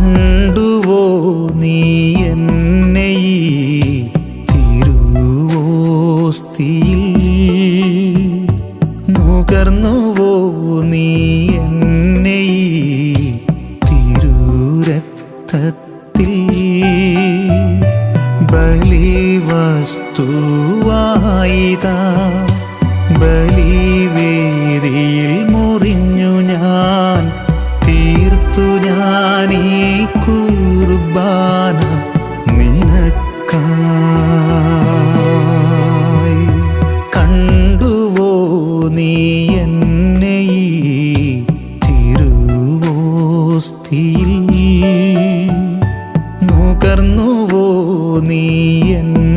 കണ്ടുവോ നീ എന്നെ ഈ തിരുവോസ്തിയിൽ? നുകർന്നുവോ നീ എന്നെ ഈ തിരുരക്തത്തിൽ? ബലിവസ്തുവായിതാ ബലിവേദിയിൽ മുറിഞ്ഞു ഞാൻ തീർത്തു ഞാനീ കുർബാന നിനക്കായി. കണ്ടുവോ നീ എന്നെ ഈ തിരുവോസ്തിയിൽ? നുകർന്നുവോ നീ എന്നെ